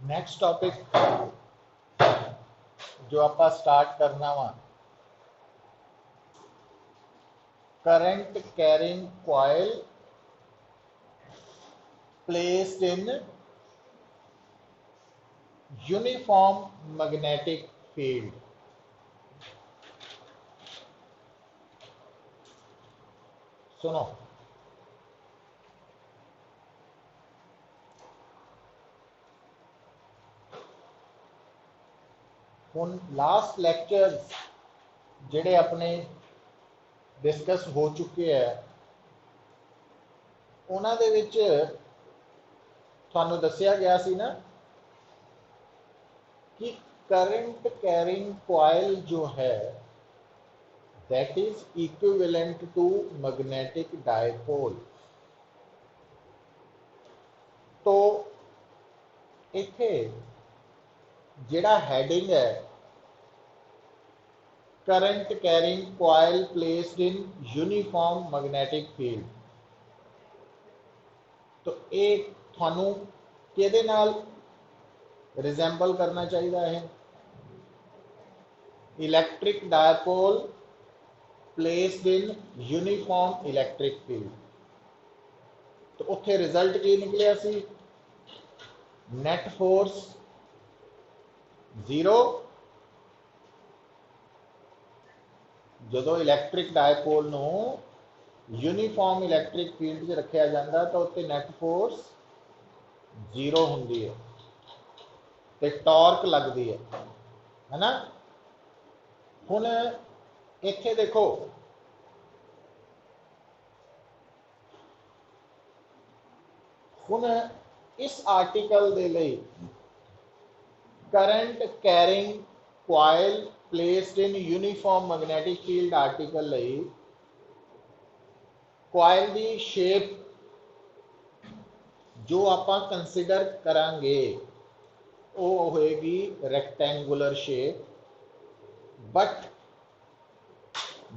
Next topic जो आप start करना वा current carrying coil placed in uniform magnetic field. सुनो, हुण लास्ट लैक्चर्स जिहड़े अपने डिस्कस हो चुके हैं उन्हां दे विच तुहानूं दस्सिया गया सी ना कि करंट कैरिंग कॉइल जो है that is equivalent to magnetic dipole. तो इत्थे जिहड़ा हैडिंग है current carrying coil placed in uniform magnetic field, तो ये थानू किहदे नाल रिजेंबल करना चाहिए है? Electric dipole placed in uniform electric field. तो उत्थे रिजल्ट की निकलिया सी? नेट फोर्स 0 जो इलैक्ट्रिक डायपोल नू यूनिफॉर्म इलैक्ट्रिक फील्ड च रखा जाता तो उत्ते नैट फोर्स 0 होंगी है ते टॉर्क लगती है ना। हुण इत्थे देखो हुण इस आर्टिकल दे लई current carrying coil placed in uniform magnetic field article लई कॉइल की शेप जो आप कंसीडर करांगे वो होएगी रैक्टेंगुलर शेप, बट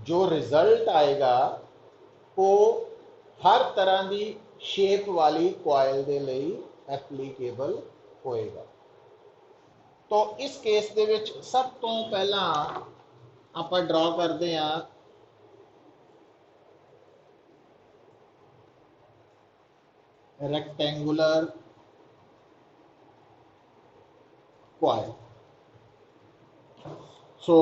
जो रिजल्ट आएगा वो हर तरह की शेप वाली कॉइल के लिए एप्लीकेबल होएगा। तो इस केस दे विच सब तो पहला आप ड्रॉ करते हैं rectangular coil. So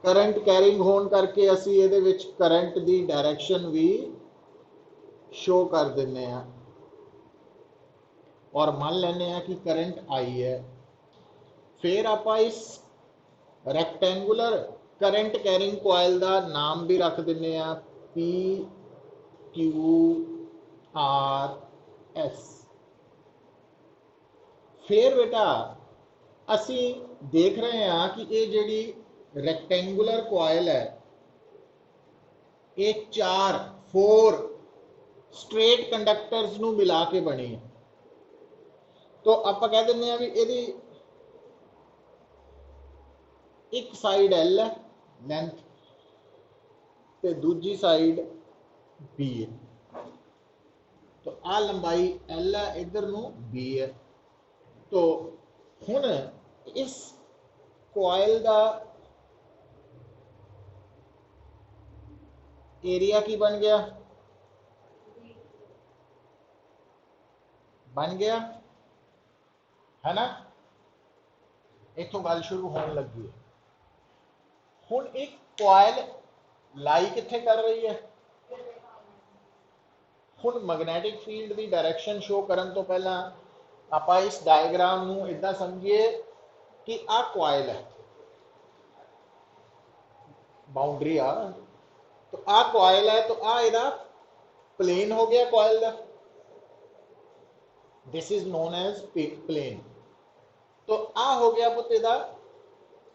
current carrying होने करके असी ये विच करंट की डायरैक्शन भी शो कर देने हैं और मान लेने कि करंट आई है। फिर आप इस रैक्टेंगुलर करंट कैरिंग कॉइल का नाम भी रख देने पी क्यू आर एस। फिर बेटा असी देख रहे हैं कि ये जिहड़ी रैक्टेंगुलर कॉइल है ये 4 स्ट्रेट कंडक्टर्स नू मिला के बनी है। तो आप कह दें भी यदि एक साइड एल है लेंथ ते दूजी साइड बी है। तो आ लंबाई एल है, इधर नू बी है। तो हुण इस कॉइल का एरिया की बन गया है ना। इथों गल शुरू होने लगी है। हुण एक कॉइल लाई कित्थे कर रही है? हुण मैग्नेटिक फील्ड की डायरैक्शन शो करन तो पहला आप इस डायग्राम नू इदां समझिए कि आ कॉइल है, बाउंड्री आ, तो आ कॉइल है, तो आ इहदा प्लेन हो गया कॉइल का, this is known as plane. तो आ हो गया पुत इहदा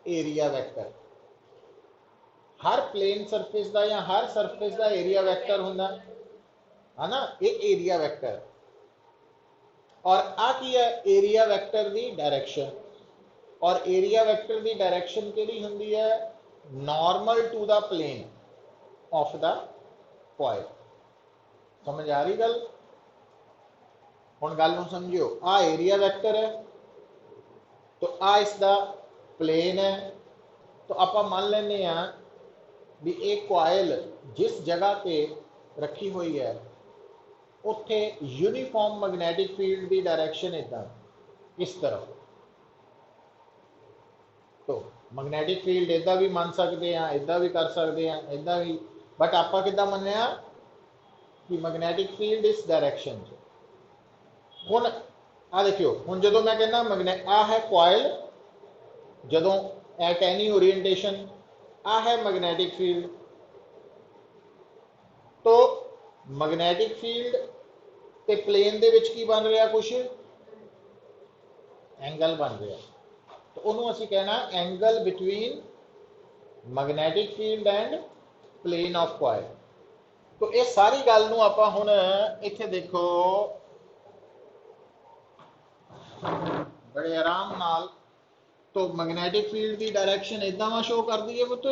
एरिया वैक्टर। हर प्लेन सरफेस का या हर सरफेस का एरिया वैक्टर होंदा है ना, एक एरिया वैक्टर। और आ की है एरिया वैक्टर की डायरैक्शन, और एरिया वैक्टर की डायरैक्शन केड़ी हुंदी है? Normal to the plane of the coil. समझ आ रही गल? हुण गल नूं समझियो, आ एरिया वैक्टर है तो आ इसका प्लेन है। तो आप मान लेने भी एक कोयल जिस जगह पे रखी हुई है उत्थे यूनीफॉर्म मैग्नैटिक फील्ड की डायरैक्शन इदा इस तरफ। तो मैग्नैटिक फील्ड इदा भी मान सकते हैं, इदा भी कर सकते हैं, इदा भी, बट आप किदा मनिया कि मैग्नैटिक फील्ड इस डायरैक्शन हुण आ देखियो। हुण जो मैं कहना आ है कॉयल जदों एट एनी ओरिएंटेशन, आ है मैग्नैटिक फील्ड। तो मैग्नैटिक फील्ड ते प्लेन दे विच की बन रहा, कुछ एंगल बन रहा। तो उन्होंने असीं कहना angle between magnetic field and plane of coil. तो ये सारी गल नूं आपां हुण इत्थे देखो बड़े आराम नाल। तो मैग्नैटिक फील्ड की डायरैक्शन इदां वा शो कर दी है पुत,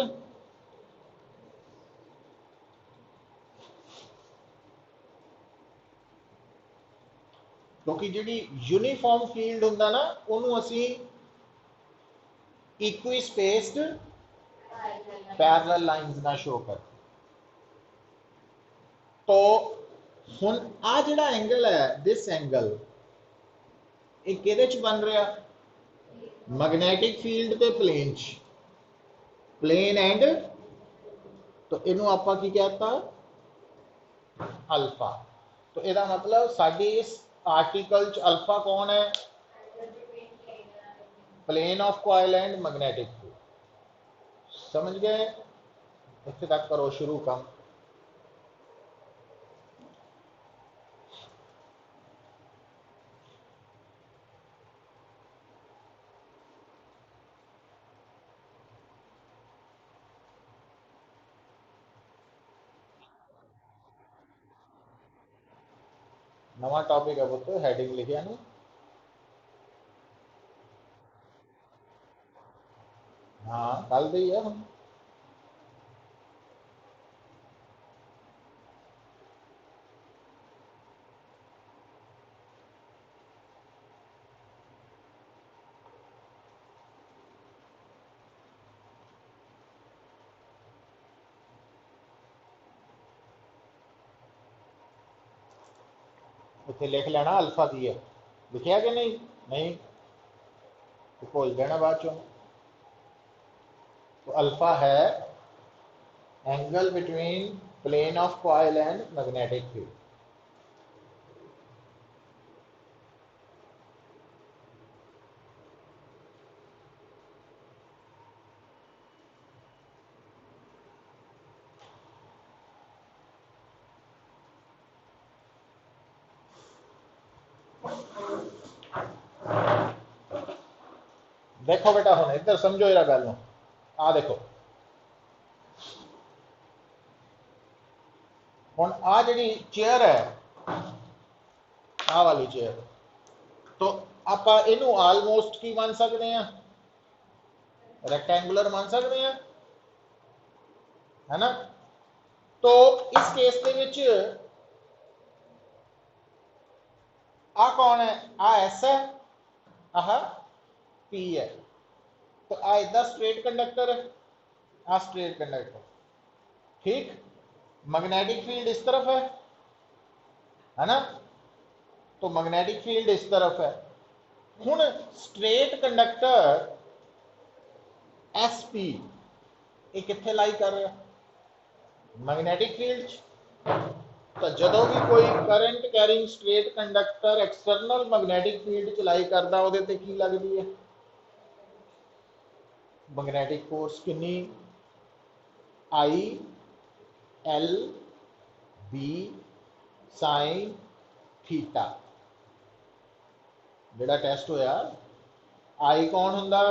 क्योंकि जी यूनीफॉर्म फील्ड हुंदा ना उन्होंने असीं इक्वी स्पेस्ड पैरेलल लाइंस ना शो कर। तो हुण आ जिहड़ा एंगल है, दिस एंगल ये किहदे च बन रहा, मैग्नैटिक फील्ड ते प्लेन च, प्लेन एंड। तो इनू आपां की कहता अल्फा। तो यदा मतलब साडी इस आर्टिकल च अल्फा कौन है, plane of coil and magnetic field. समझ गए, इत्थे तक करो शुरू काम। नवा टॉपिक है पुत्र, हैडिंग लिखिया नहीं। हाँ कल दी है हम। इतने लिख लेना अल्फा की है, लिखिया कि नहीं, नहीं तो भूल जाना बाद चो। तो अल्फा है angle between plane of coil and magnetic field. देखो बेटा हुण इधर समझो जरा गल नूं। आ देखो हुण आ जिहड़ी चेयर है, आ वाली चेयर, तो आप इनू आलमोस्ट की मान सकते हैं, रेक्टेंगुलर मान सकते हैं, है ना। तो इस केस के विच आ कौन है, आ एस है, आह पी है। तो आ इदा स्ट्रेट कंडक्टर है, आ स्ट्रेट कंडक्टर, ठीक। मैग्नेटिक फील्ड इस तरफ है ना। तो मैग्नेटिक फील्ड इस तरफ है। हुण स्ट्रेट कंडक्टर एस पी ये कित्थे लाई कर रहा, मैग्नेटिक फील्ड। तो जदों भी कोई current carrying straight conductor external magnetic field च लाई करदा उहदे ते की लगदी है, मैग्नेटिक फोर्स कितनी, I L B sine theta. जिहड़ा टेस्ट होया, आई कौन हुंदा,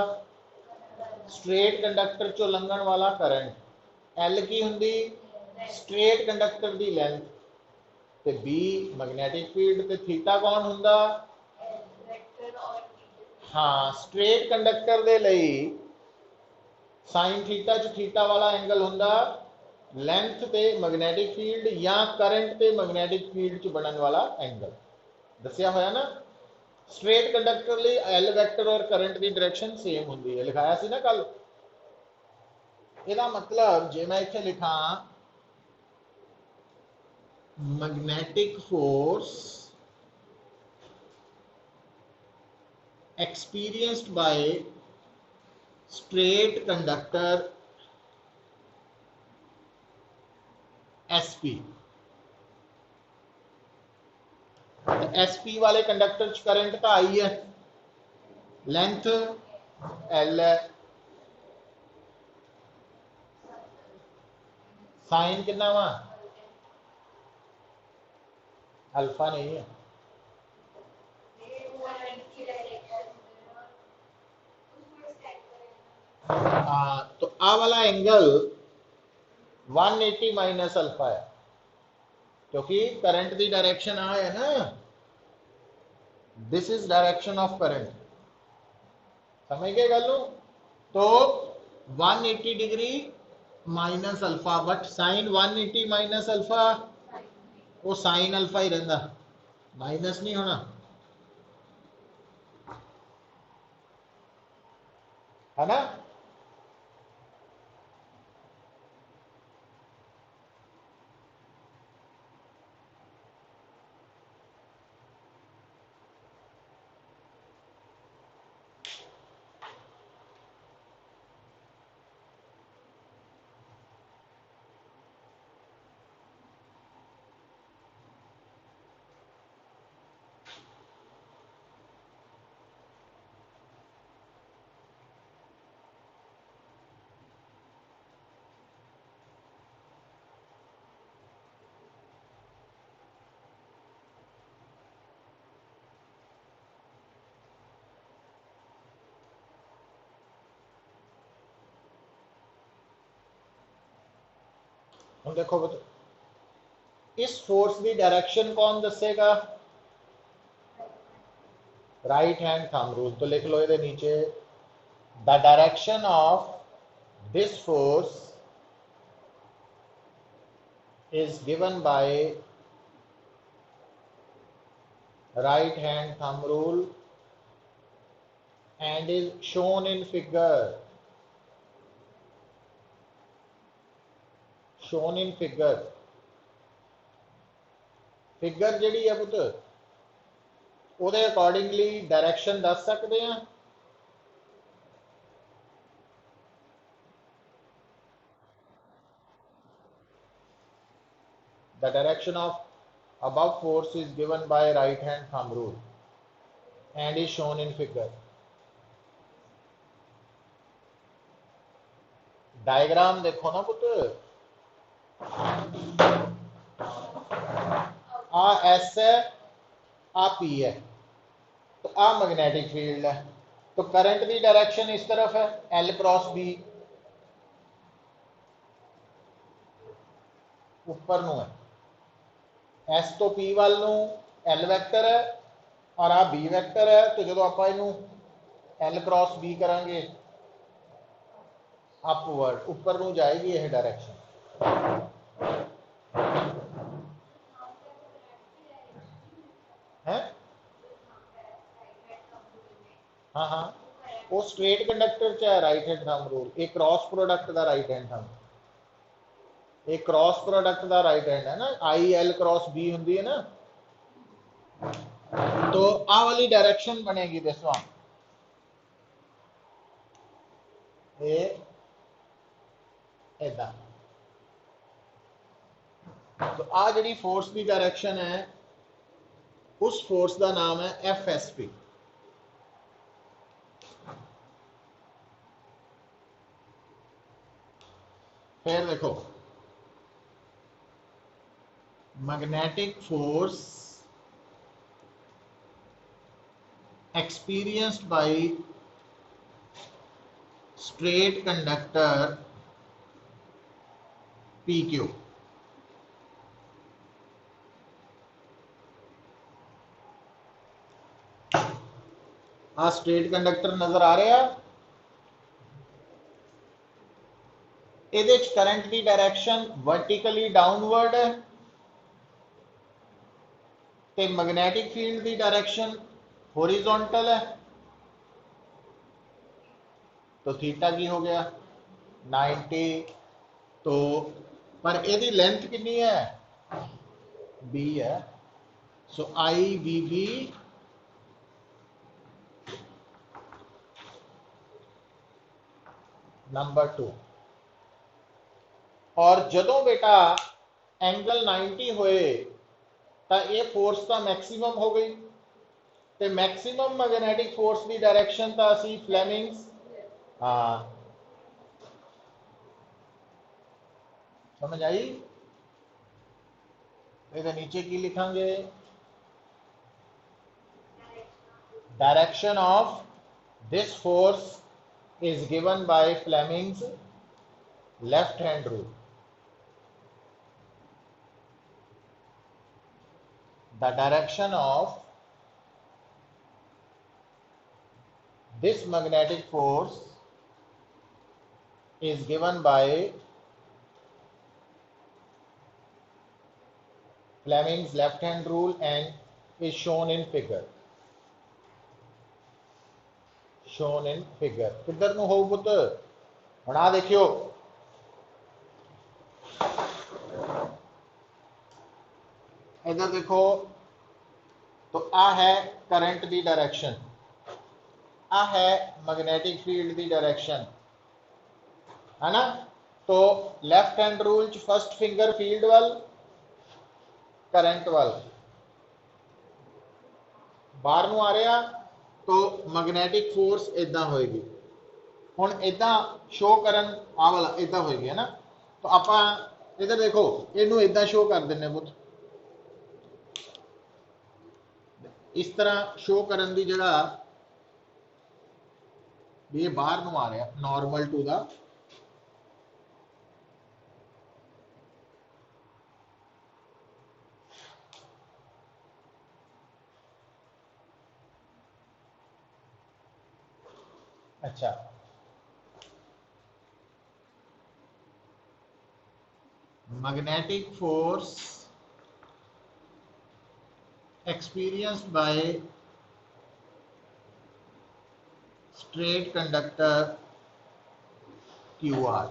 स्ट्रेट कंडक्टर चो लंघण वाला करंट, एल की हुंदी स्ट्रेट कंडक्टर की लेंथ, ते बी मैग्नेटिक फील्ड, ते थीटा कौन हुंदा, हाँ स्ट्रेट कंडक्टर दे लई साइन थीटा च थीटा वाला एंगल हुंदा लेंथ ते मैग्नेटिक फील्ड या करंट ते मैग्नेटिक फील्ड च बनन वाला एंगल। दसिया होया ना। स्ट्रेट कंडक्टर ਲਈ L ਵੈਕਟਰ और करंट ਦੀ डायरेक्शन सेम ਹੁੰਦੀ ਹੈ, ਲਿਖਾਇਆ ਸੀ ਨਾ ਕੱਲ। ਇਹਦਾ मतलब ਜੇ मैं ਇੱਥੇ ਲਿਖਾਂ magnetic force experienced by straight conductor SP, SP वाले कंडक्टर च करंट तो आई है, लेंथ L है, साइन कितना वा अल्फा नहीं है। तो आ वाला एंगल 180 माइनस अल्फा है, क्योंकि करंट की डायरेक्शन आ है ना, this is direction of current, समझ गए गल। तो 180 degree minus alpha, but sine 180 minus alpha वो साइन अल्फा ही रहता, माइनस नहीं होना, है ना। हम देखो इस फोर्स की डायरेक्शन कौन दसेगा, राइट हैंड थंब रूल। तो लिख लो ये नीचे, the direction of this force is given by right hand thumb rule and is shown in figure, shown in figure। Figure जिहड़ी है पुत ਉਹਦੇ अकॉर्डिंगली डायरेक्शन दस सकते हैं। The direction of above force is given by right hand thumb rule and is shown in figure। Diagram देखो ना पुत, आ एस है, आ पी है, तो आ मैग्नेटिक फील्ड है, तो करंट की डायरेक्शन इस तरफ है एल क्रॉस बी, ऊपर नू है, एस तो पी वाल नू एल वैक्टर है और आ बी वैक्टर है। तो जो आप एल क्रॉस बी करांगे अपवर्ड ऊपर नू जाएगी यह डायरेक्शन, है। हाँ हाँ, वो स्ट्रेट कंडक्टर च है राइट हैंड थंब रूल, एक क्रॉस प्रोडक्ट का राइट हैंड थंब, एक क्रॉस प्रोडक्ट का राइट हैंड है ना, आई एल क्रॉस बी होंगी है ना। तो आ वाली डायरेक्शन बनेगी दसो ऐदा। तो आ जी फोर्स की डायरेक्शन है, उस फोर्स का नाम है एफ एस पी। फिर देखो magnetic force experienced by straight conductor PQ। Uh straight conductor नजर आ रहा, ये करंट की डायरेक्शन वर्टिकली डाउनवर्ड है, मैग्नेटिक फील्ड की डायरेक्शन हॉरिजॉन्टल है तो थीटा की हो गया 90, तो पर यदि लेंथ कितनी है b है, सो आई बी बी नंबर 2। और जदों बेटा एंगल 90 होए तो ये फोर्स तो मैक्सिमम हो गई, तो मैक्सिमम मैग्नेटिक फोर्स की डायरेक्शन तो असी फ्लेमिंग्स, हाँ समझ आई। ये नीचे की लिखांगे, direction of this force is given by Fleming's left hand rule. The direction of this magnetic force is given by Fleming's left hand rule and is shown in figure. Shown in figure. किधर ਨੂੰ ਹੋਊ ਪੁੱਤ, ਹੁਣ ਆ ਦੇਖਿਓ इधर देखो, तो आ है करंट की डायरेक्शन, आ है मैग्नेटिक फील्ड की डायरेक्शन, है ना। तो लेफ्ट हैंड रूल च फर्स्ट फिंगर फील्ड वाल, करंट वाल बाहर ਨੂੰ आ रहा, तो मैग्नेटिक फोर्स इदा होएगी। हुण इदा शो करन आ वाला इदा होएगी, है ना। तो आप इधर देखो, इनू इदा शो कर देने पुत, इस तरह शो करन की जगह ये बाहर ਨੂੰ आ रहा नॉर्मल टू द, अच्छा magnetic force experienced by straight conductor QR,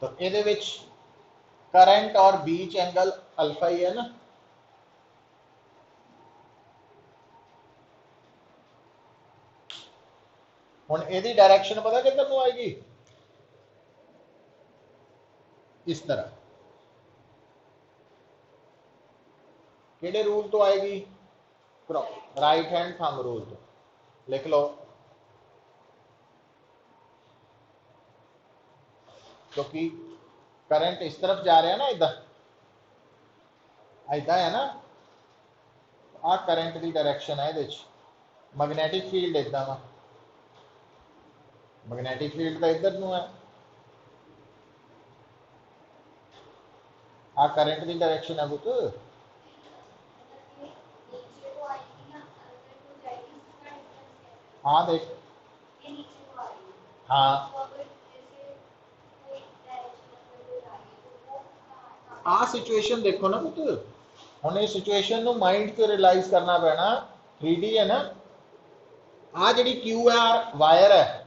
तो ये करंट और बीच एंगल अल्फा ही है ना। हुण इहदी डायरेक्शन पता किधर ਨੂੰ आएगी, इस तरह किहड़े रूल तो आएगी, राइट हैंड थंब रूल तो, लिख लो, क्योंकि करंट इस तरफ जा रहा है ना, इधर इदा है ना, आ करंट की डायरेक्शन है, ये मैग्नेटिक फील्ड इदा वा, मैग्नेटिक फील्ड तो इधर ਨੂੰ है, आ करंट की डायरेक्शन है पुत, हाँ देख, हाँ आ सिचुएशन देखो ना पुत, हुण इस सिचुएशन ਨੂੰ माइंड च रियलाइज करना पैना, 3D है ना, आ जी QR वायर है,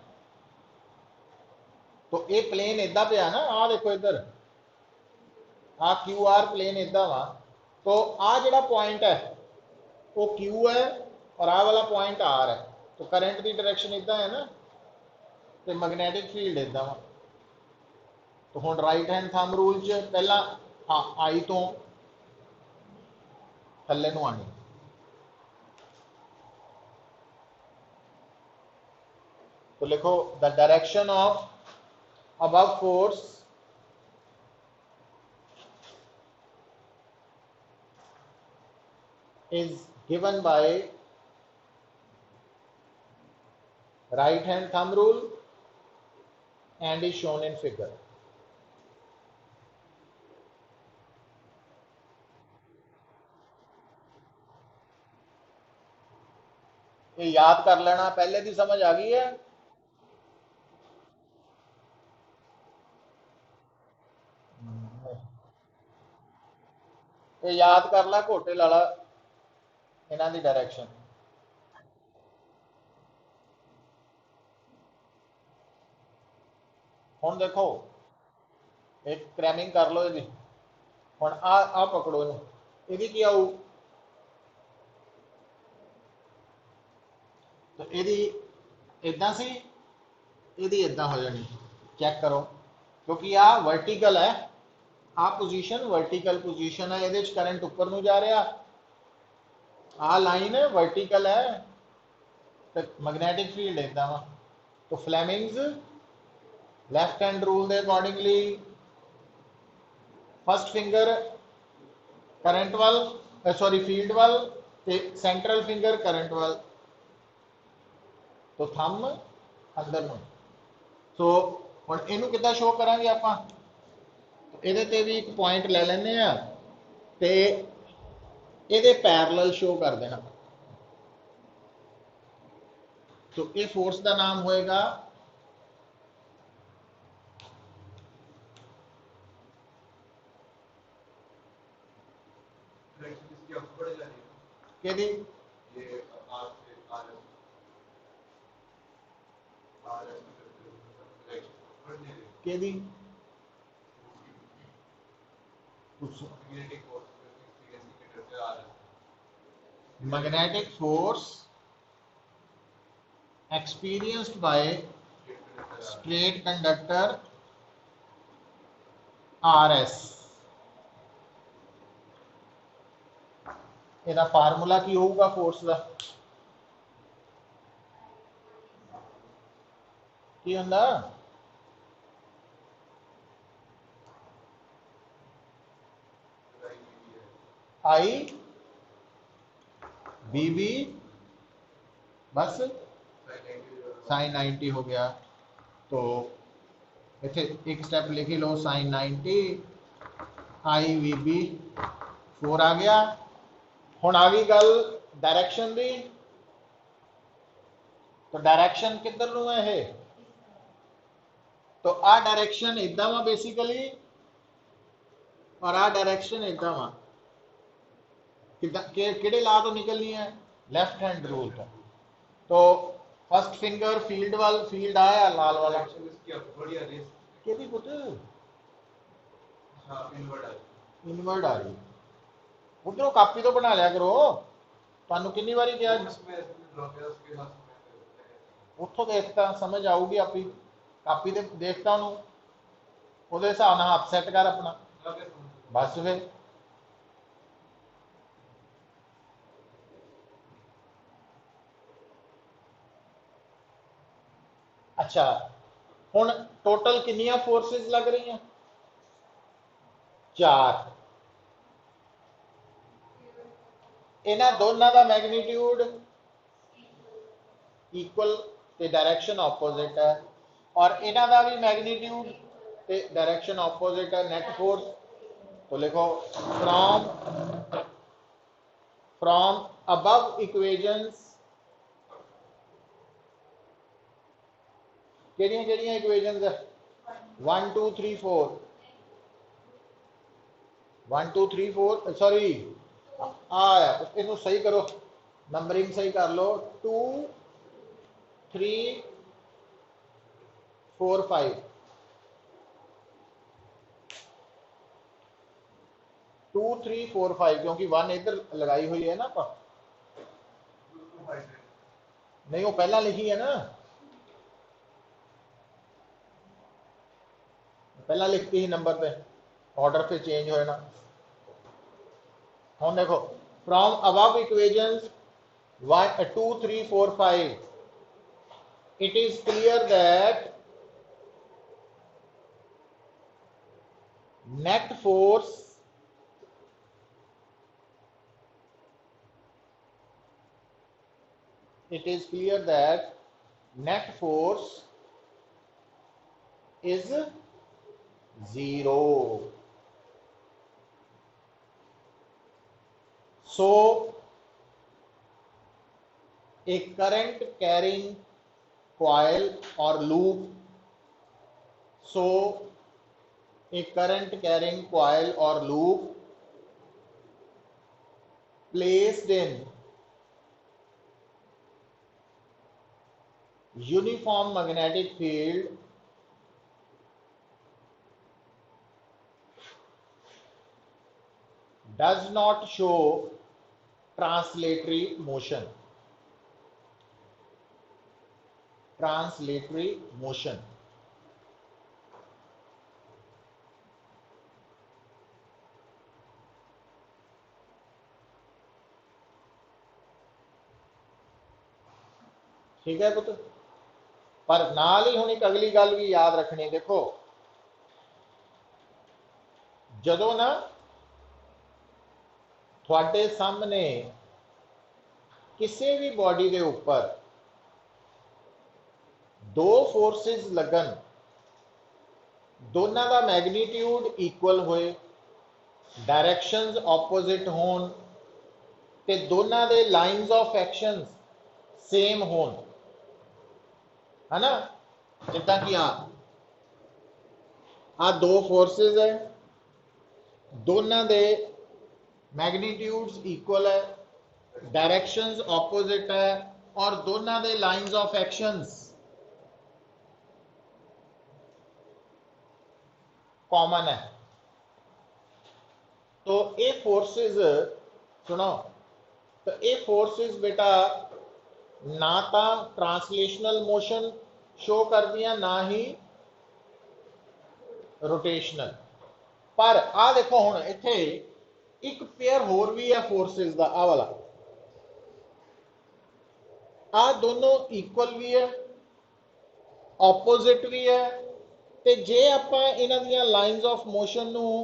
तो ये प्लेन इदा पे ना, आ देखो इधर आ QR प्लेन इदा वा, तो आ जड़ा पॉइंट है वो Q है और आ वाला पॉइंट R है, तो करंट की डायरेक्शन इदा है ना, तो मैग्नेटिक फील्ड इदा वा। तो हुण राइट हैंड थंब रूल च पहला आई तो थल्ले नूं आनी, तो लिखो the direction of above force is given by right hand thumb rule and is shown in figure। ये याद कर लेना, पहले की समझ आ गई है। ये याद कर ला घोटे लाला इन्हां दी डायरेक्शन। हुण देखो एक क्रैमिंग कर लो इहदी। हुण आ पकड़ो इहनूं, इहदी की आऊ, तो इहदी इदां सी, इहदी इदां हो जानी। चेक करो क्योंकि आ वर्टिकल है, आ पोजीशन वर्टिकल पोजीशन है, इहदे च करंट उपर नूं जा रहा, आ लाइन वर्टिकल है, तो मैग्नैटिक फील्ड इदां वा। तो फ्लैमिंग्स लैफ्ट हैंड रूल के अकॉर्डिंगली फस्ट फिंगर करंट वाल, सॉरी फील्ड वाल, ते सेंट्रल फिंगर करंट वाल, तो थंब अंदर नूं। सो हुण इहनूं किद्दां शो करांगे आपां, ਇਹਦੇ ਤੇ भी एक पॉइंट ले ਲੈਂਦੇ ਆ ਤੇ ਇਹਦੇ पैरेलल शो कर देना। तो ये फोर्स का नाम होएगा केदी केदी magnetic force experienced by straight conductor RS। ਇਹਦਾ फार्मूला की होगा फोर्स का, की होंदा आई बी बी बस साइन 90 हो गया। तो इतने एक स्टेप लिख ही लो, साइन 90 आई वी बी 4 आ गया। हुण आ गई गल डायरेक्शन की, तो डायरेक्शन किधर नूं है ये, तो आ डायरेक्शन इदा वा बेसिकली, और आ डायरेक्शन इदा वा, किहड़े ला तो निकलनी है, लैफ्ट हैंड रूल तो। तो फर्स्ट फिंगर फील्ड वाल, फील्ड आया लाल वाला केदी पुत इनवर्ड आ रही, उधरों कापी तो बना लिया करो। तुहानू कितनी बारी कहा, उतो देखता समझ आऊगी आपी, कापी ते देखता उहदे हिसाब नाल हाथ सैट कर अपना, बस फिर। अच्छा हुण टोटल कितनियां फोर्सेस लग रही हैं, 4। इन्हां दोनों का मैग्नीट्यूड इक्वल ते डायरेक्शन ऑपोजिट है, और इन्हां का भी मैग्नीट्यूड ते डायरेक्शन ऑपोजिट है, नेट फोर्स। तो लिखो फ्रॉम अबव इक्वेशंस, केड़ियां केड़ियां इक्वेशंस है, 1 2 3 4, 1 2 3 4 सॉरी आया, इनू सही करो, नंबरिंग सही कर लो, 2 3 4 5, 2 3 4 5, क्योंकि 1 इधर लगाई हुई है ना आप, नहीं वो पहला लिखी है ना, पहला लिखती ही नंबर पे, ऑर्डर पे चेंज होए ना। हम देखो from above equations 2 3 4 5, it is clear that net force it is clear that net force is 0। So a current carrying coil or loop, so a current carrying coil or loop placed in uniform magnetic field does not show translatory motion. Translatory motion. ठीक है पुत्र, पर नाल ही हुण एक अगली गल भी याद रखनी, देखो जदों ना थोड़े सामने किसी भी बॉडी के ऊपर दो फोर्सेस लगन, दोनों का मैग्नीट्यूड इक्वल होए, डायरेक्शंस ऑपोजिट होन ते दोनों के लाइन्स ऑफ एक्शन सेम होन, है ना। जिदा कि आ दो फोर्सेस है, दोनों के मैग्नीट्यूड्स इक्वल है, डायरेक्शंस ऑपोजिट है और दोनों के लाइन्स ऑफ एक्शंस कॉमन है। तो ये फोर्सेस सुनो, तो ये फोर्सेस बेटा ना तो ट्रांसलेशनल मोशन शो कर दिया, ना ही रोटेशनल। पर आ देखो हुण इत्थे एक पेयर होर भी है फोर्सेस का, आ वाला, आ दोनों इक्वल भी है, ऑपोजिट भी है, ते जे आपां इन्हां दियां लाइन्स ऑफ मोशन नूं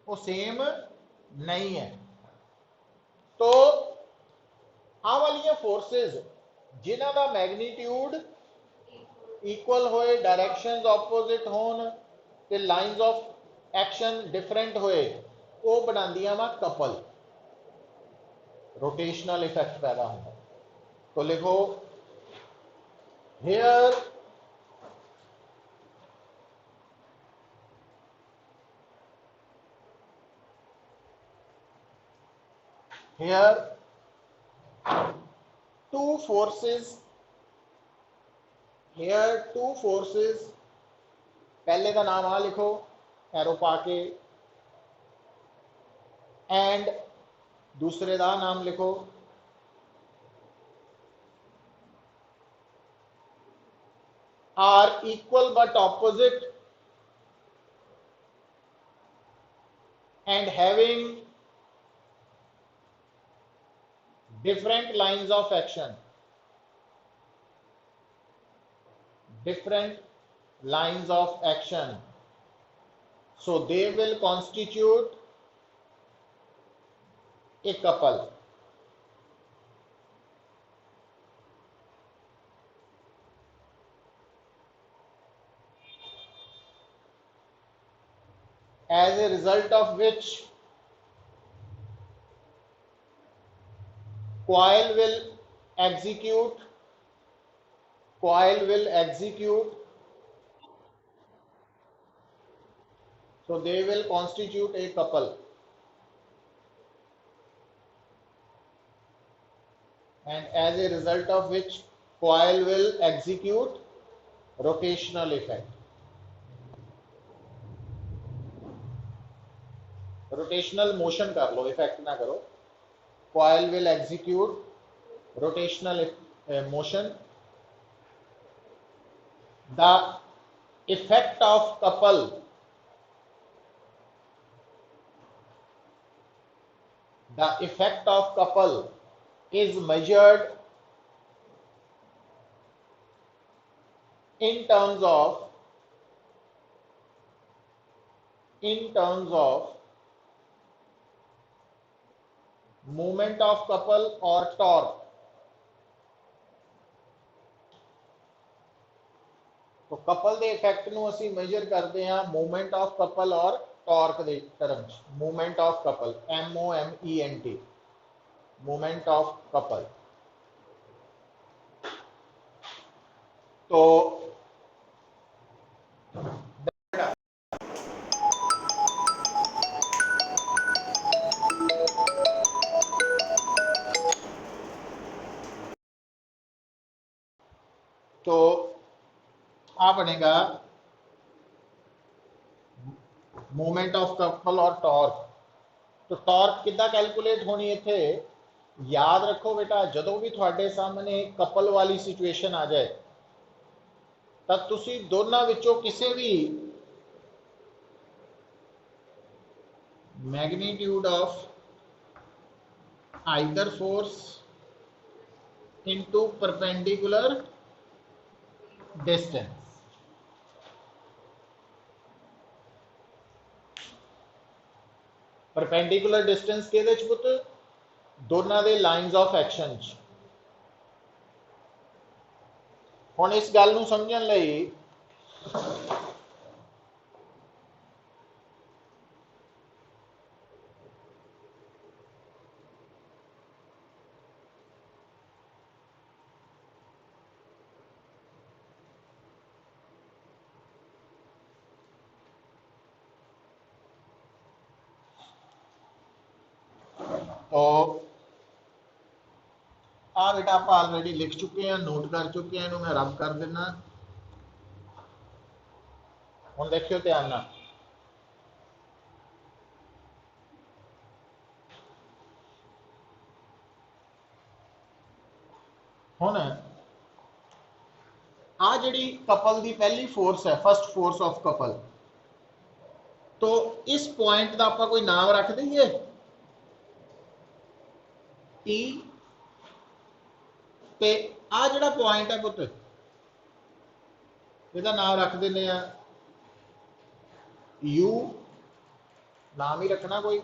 वो सेम नहीं है, तो आ वाली फोर्सेस जिन्हां दा मैग्नीट्यूड इक्वल होए, डायरेक्शंस ऑपोजिट होन ते लाइन्स ऑफ एक्शन डिफरेंट होए, वो बनांदियां वा कपल, रोटेशनल इफेक्ट पैदा होता। तो लिखो here two forces, two forces, पहले का नाम आ लिखो एरो पाके, एंड दूसरे का नाम लिखो are equal but opposite and having different lines of action, different lines of action, so they will constitute a couple. As a result of which coil will execute, so they will constitute a couple, and as a result of which coil will execute rotational effect. Rotational motion कर लो, effect ना करो। coil will execute rotational motion. The effect of couple is measured in terms of movement of couple or torque. तो couple के effect ਨੂੰ ਅਸੀਂ major करते हैं movement of couple और टॉर्क के terms. Movement of couple, MOMENT, movement of couple. तो तो आ बनेगा मूवमेंट ऑफ कपल और टॉर्क। तो टॉर्क कितना कैलकुलेट होनी इत्थे, याद रखो बेटा, जो भी थोड़े सामने कपल वाली सिचुएशन आ जाए तो तुसी दोनों विचों किसी भी magnitude of either force into perpendicular distance, perpendicular distance के पुत दोनों के लाइन्स ऑफ एक्शन। हुण इस गल नूं समझण लई तो आ बेटा आप ऑलरेडी लिख चुके हैं, नोट कर चुके हैं, मैं रब कर देना। हुण देखियो ध्यान नाल, हुण आ जिहड़ी कपल की पहली फोर्स है, फर्स्ट फोर्स ऑफ कपल, तो इस पॉइंट का आप कोई नाम रख दईए, टी, ते आ जिहड़ा पॉइंट है पुत ਇਹਦਾ नाम रख देने यू, नाम ही रखना कोई।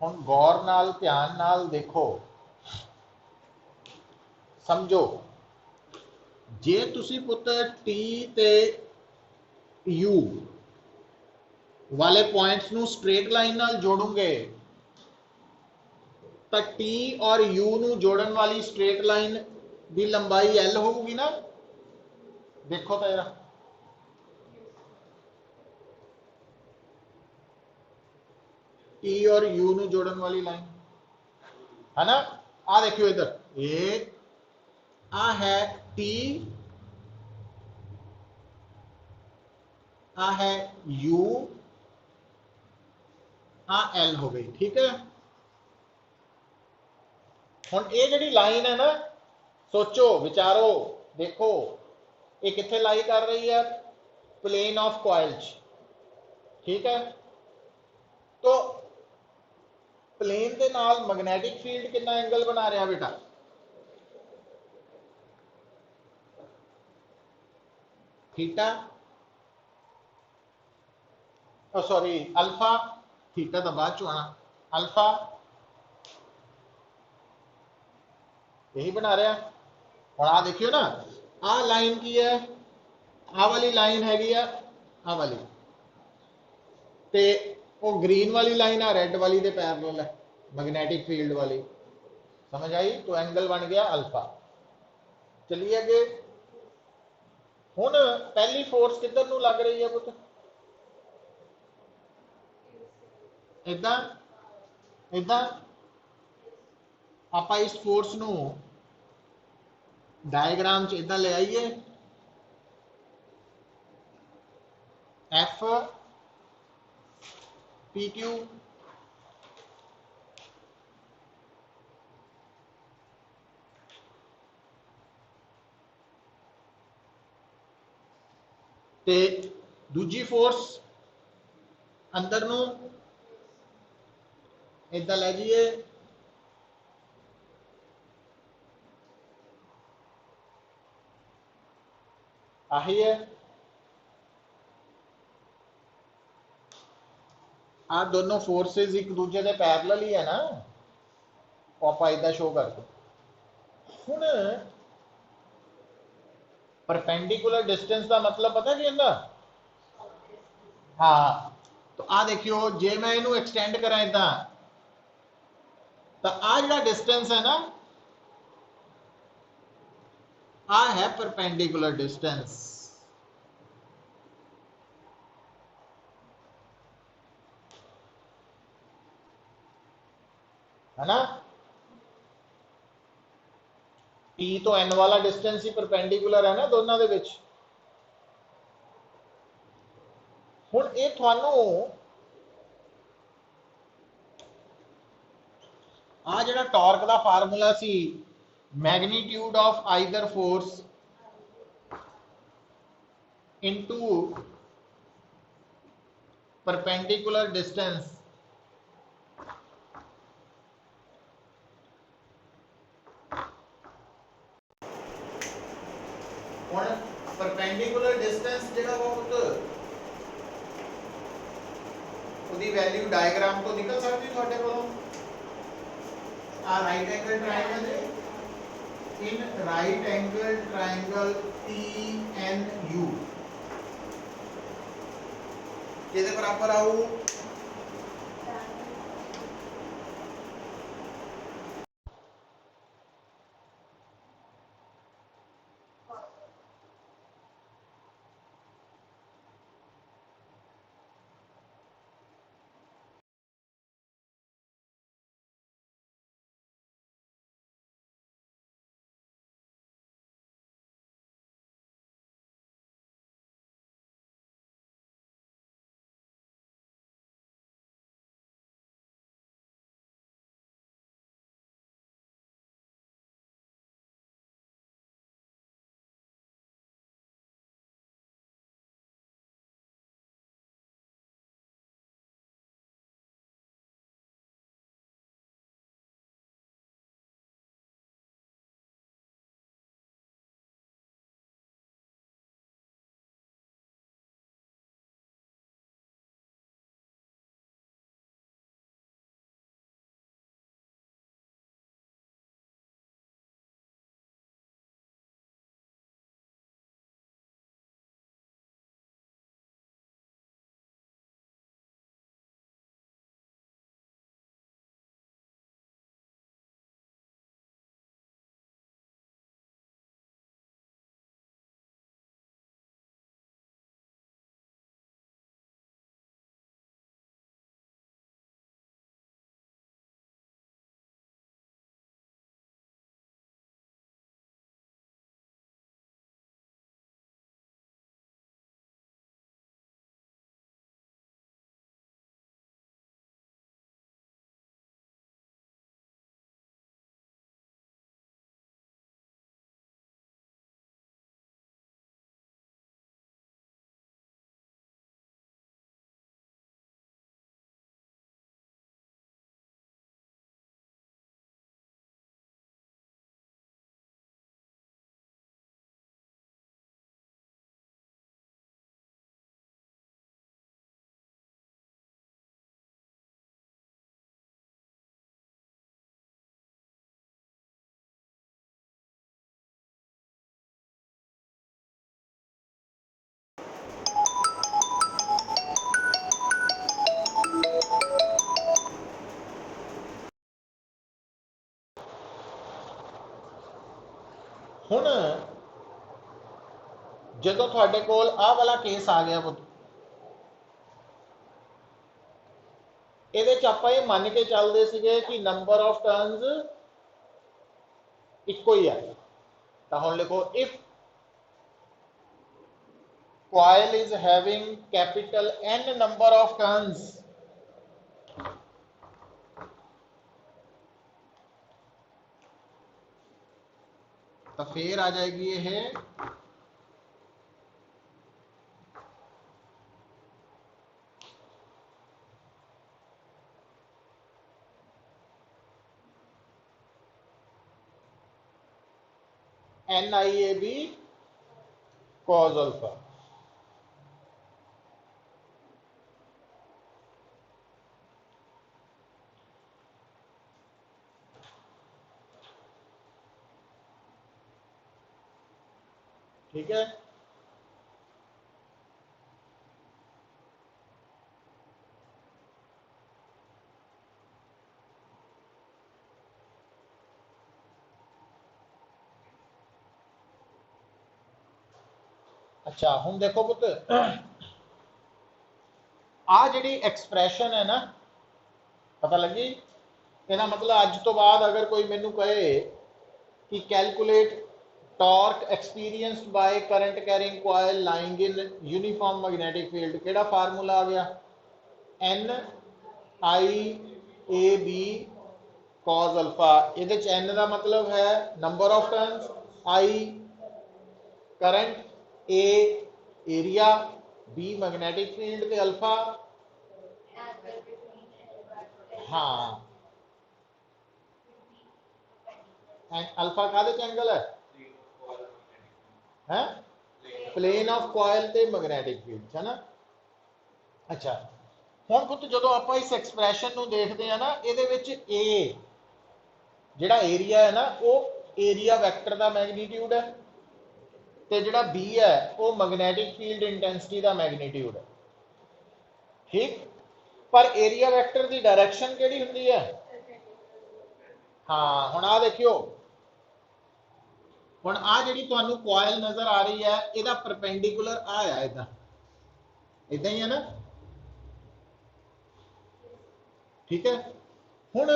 हुण गौर नाल ध्यान नाल देखो, समझो, जे तुसी पुत टी ते यू वाले पॉइंट्स नू स्ट्रेट लाइन नाल जोड़ोगे तो टी और यू नू जोड़न वाली स्ट्रेट लाइन की लंबाई एल होगी ना। देखो तो जरा, टी और यू नू जोड़न वाली लाइन है ना। आ देखियो इधर, ये आ है टी, आ है यू, आ एल हो गई, ठीक है। हुण ये जिहड़ी लाइन है ना, सोचो विचारो, देखो ये कित्थे लाई कर रही है, प्लेन ऑफ कॉइल्स, ठीक है। तो प्लेन के नाल मैग्नैटिक फील्ड कितना एंगल बना रहा बेटा, थीटा, सॉरी अल्फा, थीटा तो बाद चो आना, अल्फा यही बना रहा। और आ देखियो ना, आ लाइन की है, आ वाली लाइन हैगी आ वाली, ते वो ग्रीन वाली लाइन आ रेड वाली दे पैरेलल है, मैग्नेटिक फील्ड वाली, समझ आई। तो एंगल बन गया अल्फा। चलिए अगे, हुण पहली फोर्स किधर नू लग रही है पुत, इदा इदा, आप इस फोर्स नू डायग्राम च इदा ले आइए, एफ पी क्यू, ते दूजी फोर्स अंदर नू इदा ले जाइए, आही है। आ दोनों फोर्सेस एक दूजे के पैरेलल ही है ना, आप इदा शो कर दो। हुण परपेंडिकुलर डिस्टेंस का मतलब पता की होंदा, हाँ। तो आ देखियो, जे मैं इनू एक्सटेंड करा इदा, तो आ जिहड़ा डिस्टेंस है ना, आ है परपेंडिकुलर डिस्टेंस, है ना। P तो N वाला डिस्टेंस ही परपेंडिकुलर है ना दोनों दे विच। हुण ये तुहानू आ जिहड़ा टॉर्क दा फार्मूला सी, magnitude of either force into perpendicular distance हुण परपेंडिकुलर डिस्टेंस जिहड़ा वा पुत उहदी वैल्यू डायग्राम तो निकल सकती तुहाडे कोलों। Right angle triangle in right angle triangle TNU किहदे बराबर आऊ? हुण जदों तुहाडे कोल आह वाला केस आ गया पुत, ਇਹਦੇ ਚ ਆਪਾਂ ਇਹ ਮੰਨ ਕੇ ਚੱਲਦੇ ਸੀਗੇ ਕਿ ਨੰਬਰ ਆਫ ਟਰਨਸ ਇੱਕੋ ਹੀ ਹੈ। ਤਾਂ ਹੁਣ ਲਿਖੋ if coil is having capital N number of turns, तो फिर आ जाएगी ये NIAB cos alpha। ठीक है, अच्छा हुण देखो पुत आ जिहड़ी एक्सप्रैशन है ना, पता लगी? ਇਹਦਾ मतलब अज तो बाद अगर कोई मैनू कहे कि calculate torque experienced by current carrying coil lying in uniform magnetic field. केड़ा फार्मूला आ गया, N I A B cos alpha. ये एन का मतलब है number of turns, I current, A area, B magnetic field, ते अल्फा हाँ alpha कादे च एंगल है प्लेन ऑफ कॉइल ते मैग्नेटिक फील्ड है ना। अच्छा हुण पुत जदों आपां इस एक्सप्रैशन नूं देखदे हां ना, इहदे विच ए जिहड़ा एरिया है ना वो एरिया वैक्टर का मैगनीट्यूड है, ते जिहड़ा बी है वो मैग्नेटिक फील्ड इंटेंसिटी का मैगनीट्यूड है। ठीक, पर एरिया वैक्टर की डायरैक्शन किहड़ी हुंदी है। हाँ हुण आ देखियो, हुण आ जिहड़ी तुहानूं कॉइल नज़र आ रही है इहदा परपेंडिकुलर आ है, इदां इदां ही है ना। ठीक है हुण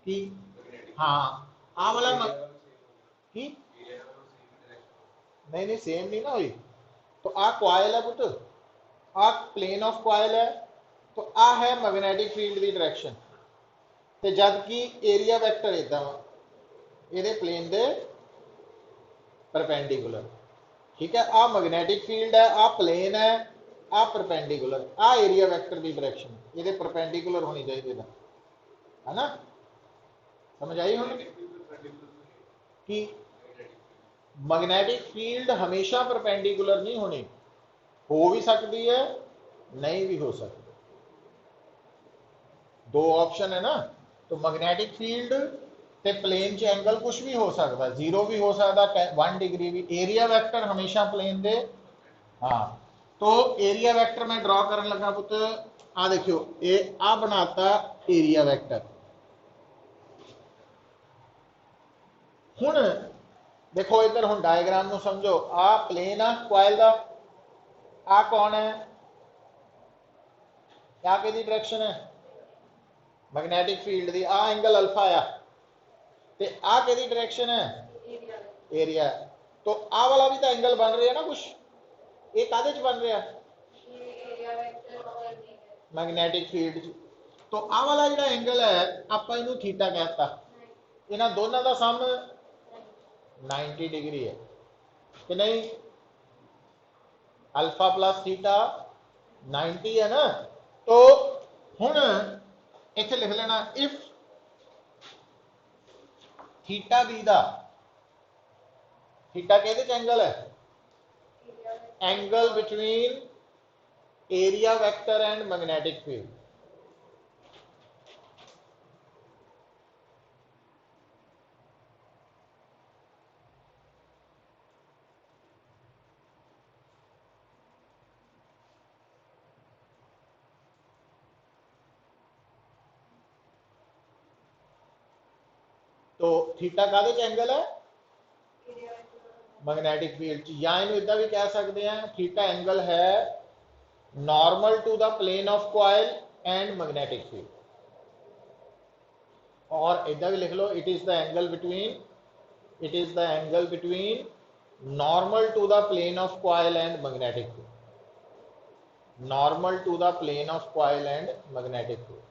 की हाँ आ वाला की नहीं नहीं सेम नहीं ना हुई। तो आ कॉइल है पुत, आ प्लेन ऑफ कॉइल है, तो आ है मैग्नेटिक फील्ड की डायरेक्शन, तो जबकि एरिया वैक्टर इदा ये प्लेन दे परपेंडिकुलर। ठीक है आ मैग्नेटिक फील्ड है, आ प्लेन है, आ परपेंडिकुलर, आ एरिया वैक्टर की डायरेक्शन ये परपेंडिकुलर होनी चाहिए है ना। समझ आई हुण कि मैग्नेटिक फील्ड हमेशा परपेंडिकुलर नहीं होनी, हो भी सकती है नहीं भी हो सकती, दो ऑप्शन है ना। तो मैग्नेटिक फील्ड ते प्लेन च एंगल कुछ भी हो सकता, जीरो भी हो सकता, 1 डिग्री भी। एरिया वैक्टर हमेशा प्लेन दे हाँ। तो एरिया वैक्टर मैं ड्रॉ करने लगा पुत, आ देखियो ये आ बनाता एरिया वैक्टर। हुण देखो इधर हुण डायग्राम नूं समझो, आ प्लेन आ कॉइल दा, आ कौन है, क्या किहदी डायरेक्शन है मैग्नेटिक फील्ड दी, आ एंगल अल्फा आ, ते आ किहदी डायरेक्शन है एरिया। तो आ वाला भी तो एंगल बन रहा है ना कुछ, ये कादे च बन रहा मैग्नेटिक फील्ड च। तो आ वाला जिहड़ा एंगल है आपां इहनूं थीटा कहता, इन्हां दोनों का सम 90 डिग्री है कि नहीं, अल्फा प्लस थीटा 90 है ना। तो हुण इत्थे लिख लेना इफ थीटा बी दा, थीटा किहदे च एंगल है, angle between area vector and magnetic field. तो थीटा कादे च एंगल है मैग्नेटिक फील्ड च, या इनू इदा भी कह सकते हैं थीटा एंगल है normal to the plane of coil and magnetic field, और इदा भी लिख लो it is the angle between, it is the angle between normal to the plane of coil and magnetic field, normal to the plane of coil and magnetic field.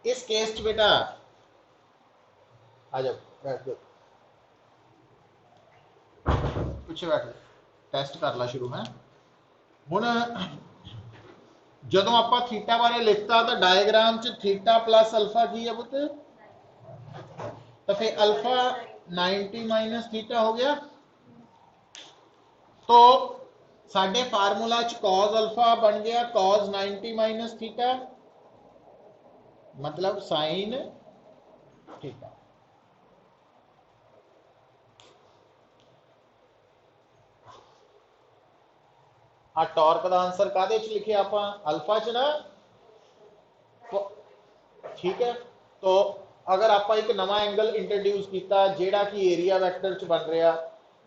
इस case बेटा आ जाओ बैठ जाओ, पिछे बैठ टेस्ट कर ला शुरू है। हुण जदों आपां थीटा बारे लिखता तो डायग्राम च थीटा प्लस अल्फा की है पुत, तो फिर अल्फा 90 माइनस थीटा हो गया। तो साडे फार्मूला च कॉज अल्फा बन गया कॉज 90 माइनस थीटा, मतलब साइन थीटा। आ टॉर्क का आंसर कादे च लिखे आप अल्फा च ना। तो ठीक है, तो अगर आप एक नवा एंगल इंट्रोड्यूस किया जेड़ा कि एरिया वैक्टर च बन रहा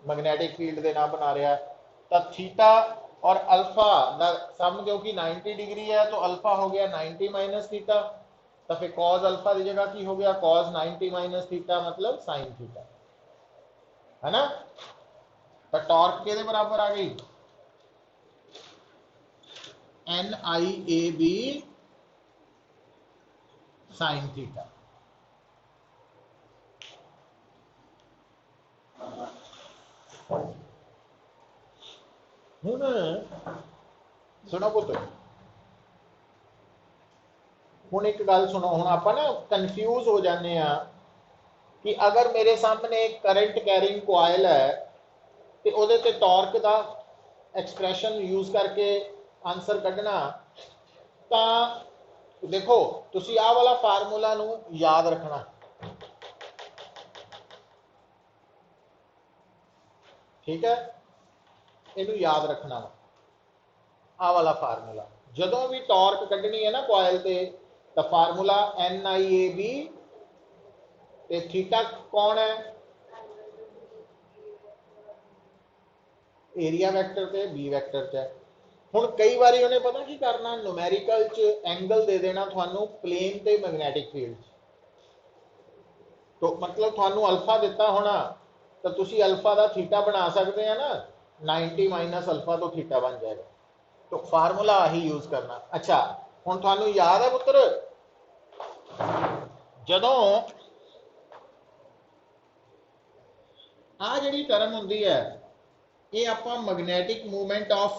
मैग्नेटिक फील्ड के नाम बना रहा, तो थीटा और अल्फा दा सम जो कि 90 डिग्री है, तो अल्फा हो गया 90 माइनस थीटा, तो फिर कॉज अल्फा की जगह की हो गया कॉज 90 माइनस थीटा मतलब साइन थीटा, है ना। तो टॉर्क के बराबर आ गई N I A B sine theta. हुण सुनो पुत्र, हुण एक गल सुनो, हुण आपां ना कन्फ्यूज हो जाने आ कि अगर मेरे सामने एक करंट कैरिंग कॉइल है तो ਉਹਦੇ ਤੇ टॉर्क का एक्सप्रैशन यूज करके आंसर कढ़ना, तो देखो तुसी आह वाला फार्मूला नू याद रखना, ठीक है, इनू याद रखना आह वाला फार्मूला जदों भी टॉर्क कढ़नी है ना कॉइल ते, तो formula N I A B, theta कौन है एरिया वैक्टर ते बी वैक्टर च है। हुण कई बारी उन्हें पता की करना, न्यूमेरिकल च एंगल दे देना थानू प्लेन ते मैग्नैटिक फील्ड, तो मतलब थानू अल्फा दिता होना, तो तुसी अल्फा का थीटा बना सकते हैं ना, 90 माइनस अल्फा तो थीटा बन जाएगा, तो फार्मूला आही यूज करना। अच्छा हुण थानू याद है पुत्र, जदों आ जिहड़ी टर्म हुंदी है ये आपां magnetic movement of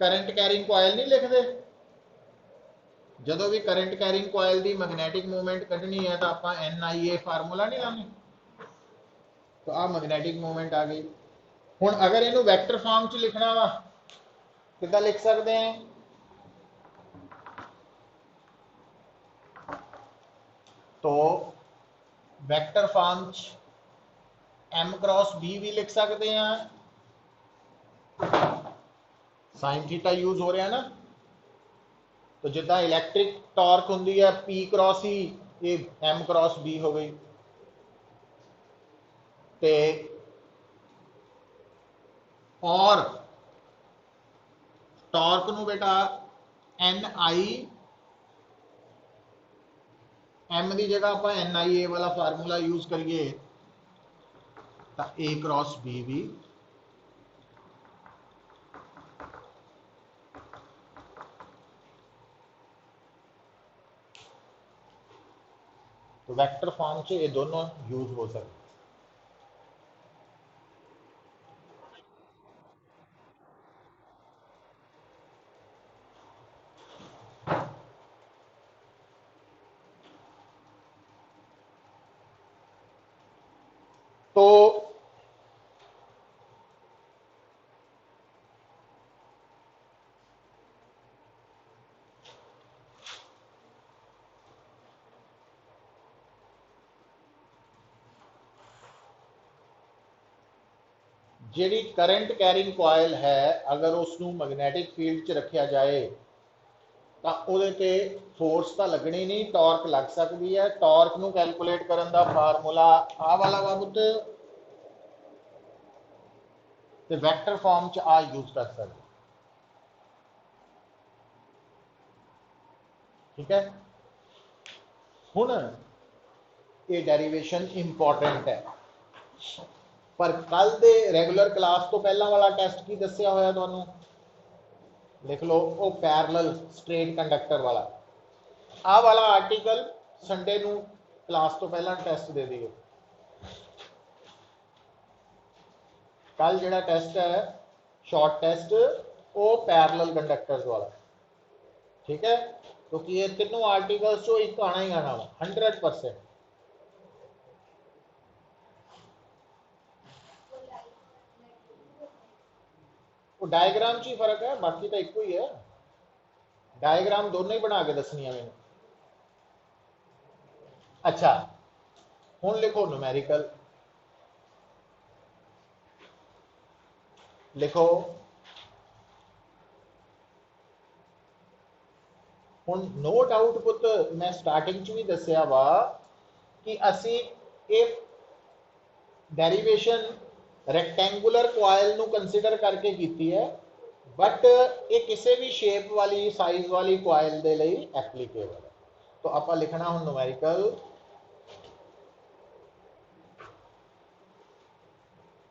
current carrying coil नहीं लिखते, जदों भी करंट कैरिंग कॉइल की मैग्नैटिक मूवमेंट कढ़नी है तो आप एन आई ए फार्मूला नहीं लाने, तो आ मैग्नैटिक मूवमेंट आ गई। हुण अगर इनू वैक्टर फॉर्म च लिखना वा किद्दां लिख सकते हैं, तो वैक्टर फॉर्म च एम क्रॉस बी भी लिख सकते हैं, साइन थीटा यूज हो रहा है ना, तो जिदा इलैक्ट्रिक टॉर्क होंगी है पी क्रॉस ही, ये एम क्रॉस बी हो गई, ते और टॉर्क नू बेटा एन आई एम की जगह आप एन आई ए वाला फार्मूला यूज करिए, तो ए क्रॉस बी भी तो वैक्टर फॉर्म से ये दोनों यूज हो सकते। तो जिहड़ी करंट कैरिंग कॉइल है अगर उसनू मैग्नैटिक फील्ड च रखा जाए तो ਉਹਦੇ ते फोर्स तो लगनी नहीं, टॉर्क लग सकती है। टॉर्क नू कैलकुलेट करने का फार्मूला आ वाला वा पुत, ते वैक्टर फॉर्म च आ यूज कर सकते, ठीक है। हुण ये डेरिवेशन इंपॉर्टेंट है, पर कल दे रेगुलर क्लास तो पहला वाला टेस्ट की दसिया होया तुहानू, लिख लो वो पैरलल स्ट्रेट कंडक्टर वाला, आ वाला आर्टिकल संडे नू क्लास तो पहला टेस्ट दे दिए। कल जिहड़ा टेस्ट है शॉर्ट टेस्ट वो पैरलल कंडक्टर्स वाला, ठीक है, क्योंकि ये तीनों आर्टिकल्स चो एक आना ही आना वा 100%। वो डायग्राम च ही फर्क है, बाकी तो एक ही है, डायग्राम दोनों ही बना के दसनिया मैंने। अच्छा हुण लिखो न्यूमेरिकल, लिखो हुण नो डाउट पुत, मैं स्टार्टिंग च भी दसिया वा कि असी इफ डेरिवेशन रेक्टेंगुलर कॉइल नू कंसीडर करके कीती है, बट ये किसी भी शेप वाली साइज वाली कॉइल दे ਲਈ एप्लीकेबल है। तो आप लिखना हूं numerical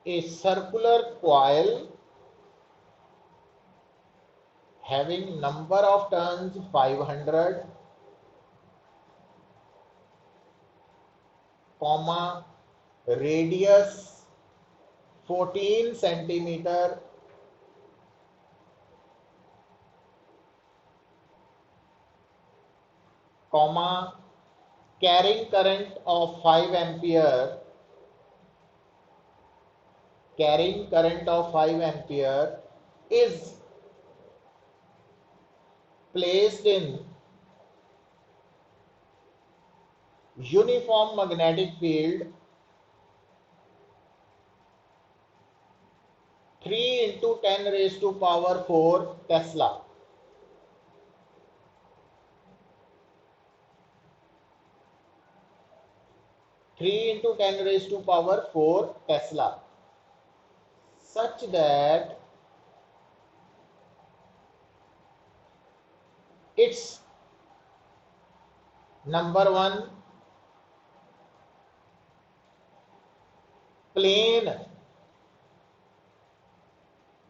a circular coil having number of turns 500 comma radius 14 centimeter comma carrying current of 5 ampere is placed in uniform magnetic field 3 into 10 raised to power 4 Tesla. Three into 10 raised to power 4 Tesla, such that its number one plane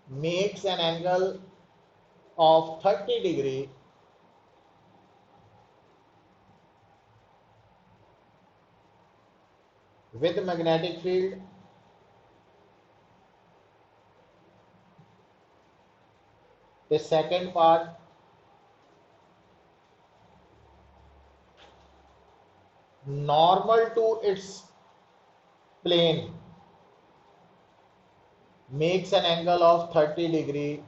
makes an angle of 30 degree with magnetic field. The second part, normal to its plane makes an angle of 30 degree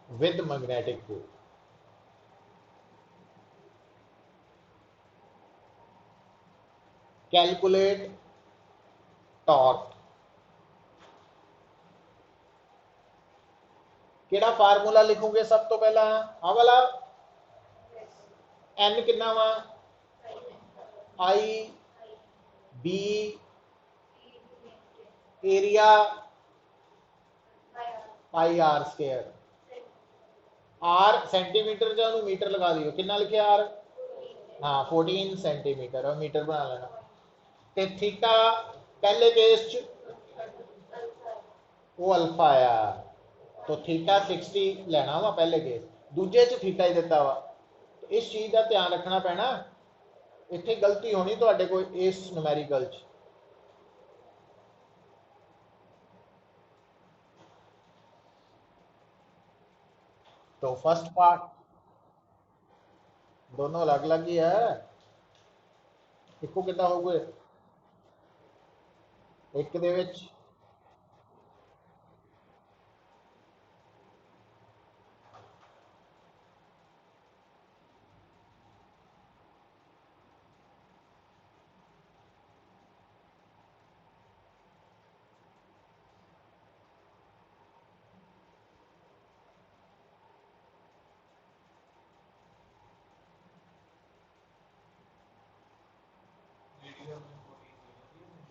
with magnetic field. Calculate torque. केड़ा formula लिखोगे सब तो पहला आ वाला n कितना वा I B area pi R square R centimetre जो मीटर लगा दियो कितना लिखे आर हाँ 14 सेंटीमीटर और मीटर बना लेना ते थीटा पहले केस च वो अल्फा आया तो थीटा 60 लेना वा पहले केस दूजे च थीटा ही दिता वा तो इस चीज का ध्यान रखना पैना इतने गलती होनी तो को इस न्यूमेरिकल च तो फर्स्ट पार्ट दोनों अलग अलग ही है इको कितना हो गए एक दे विच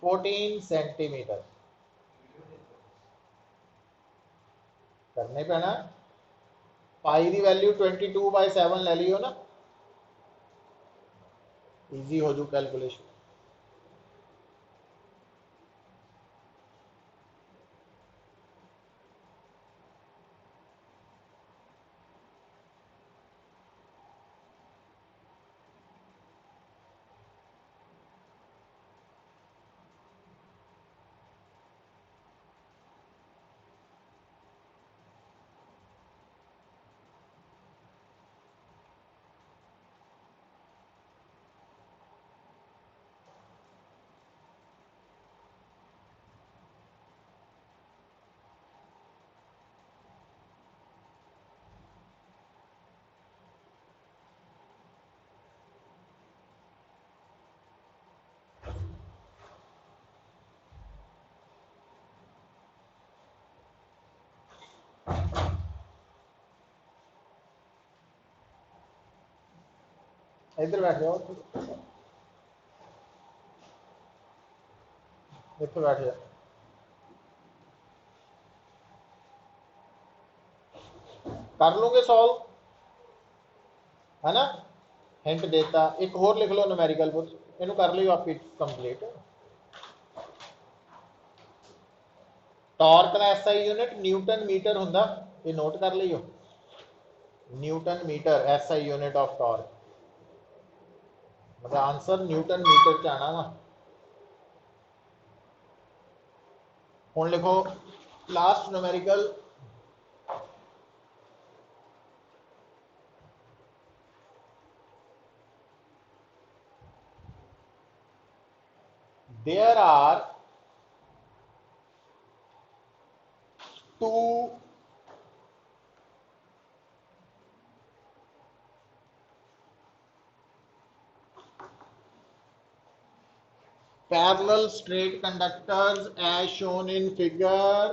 14 सेंटीमीटर करने पैना पाई की वैल्यू 22/7 ले लियो ना इजी हो जू कैलकुलेशन इधर बैठ जाओ इतने बैठ जाओ कर लोगे सॉल्व, है ना। हिंट देता, एक होर लिख लो न्यूमेरिकल बुक, इनू कर लियो आपकी कंप्लीट। टॉर्क का एसआई यूनिट न्यूटन मीटर हुंदा, ये नोट कर लियो, newton metre SI unit of torque, मतलब आंसर न्यूटन मीटर च आना वा। हुण लिखो last numerical, there are two parallel straight conductors as shown in figure.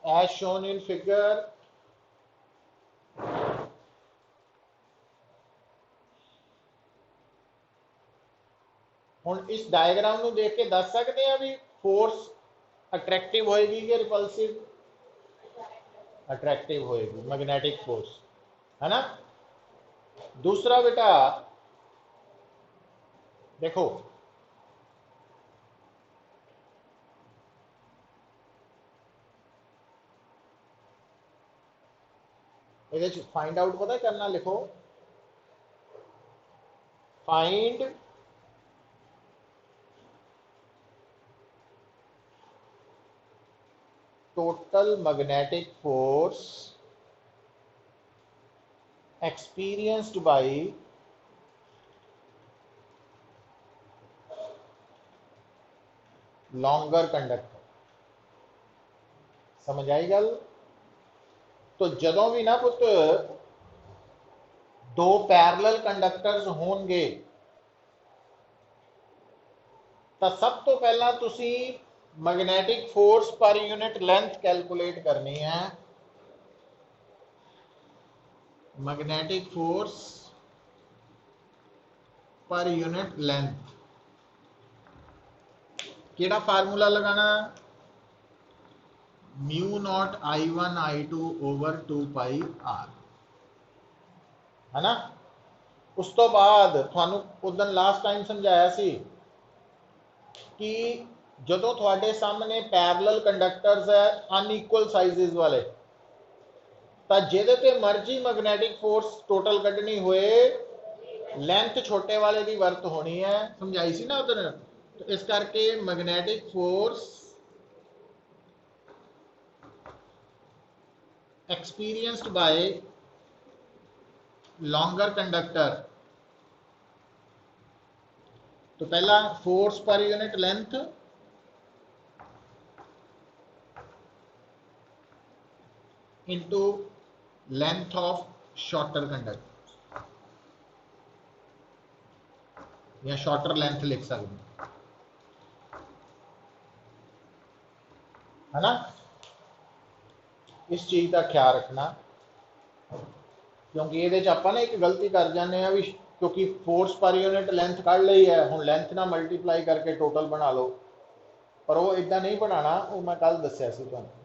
As shown in figure, ਹੁਣ इस डायग्राम ਨੂੰ देख के दस सकते हैं भी फोर्स अट्रैक्टिव होएगी कि रिपल्सिव? अट्रैक्टिव होएगी, मैग्नेटिक फोर्स, है ना। दूसरा बेटा देखो, ये फाइंड आउट पता करना, लिखो find total magnetic force experienced by longer conductor। समझ आई गल? तो जदों भी ना पुत दो पैरेलल कंडक्टर्स होंगे तो सब तो पहला तुसी magnetic force per unit length calculate करनी है। Magnetic force per unit length केड़ा फार्मूला लगाना? Mu naught I1 I2 over 2 pi r, है ना। उस तो बाद थानू उदन लास्ट टाइम समझाया सी कि जदों थोड़े सामने पैरेलल कंडक्टर्स है अनइक्वल साइजेस वाले, तो जिहदे ते मर्जी मैग्नेटिक फोर्स टोटल कढ़नी होए, लेंथ छोटे वाले की वर्त होनी है, समझाई सी ना उधर। तो इस करके magnetic force experienced bye longer conductor, तो पहला force per unit length into length of shorter conductor, या शॉर्टर लेंथ लिख सकते, है ना। इस चीज का ख्याल रखना, क्योंकि ये आपां ना एक गलती कर जाने भी, क्योंकि फोर्स पर यूनिट लेंथ कढ़ ली है, हुण लेंथ ना मल्टीप्लाई करके टोटल बना लो, पर वो इदा नहीं बनाना, वो मैं कल दस्या सी तुहानूं।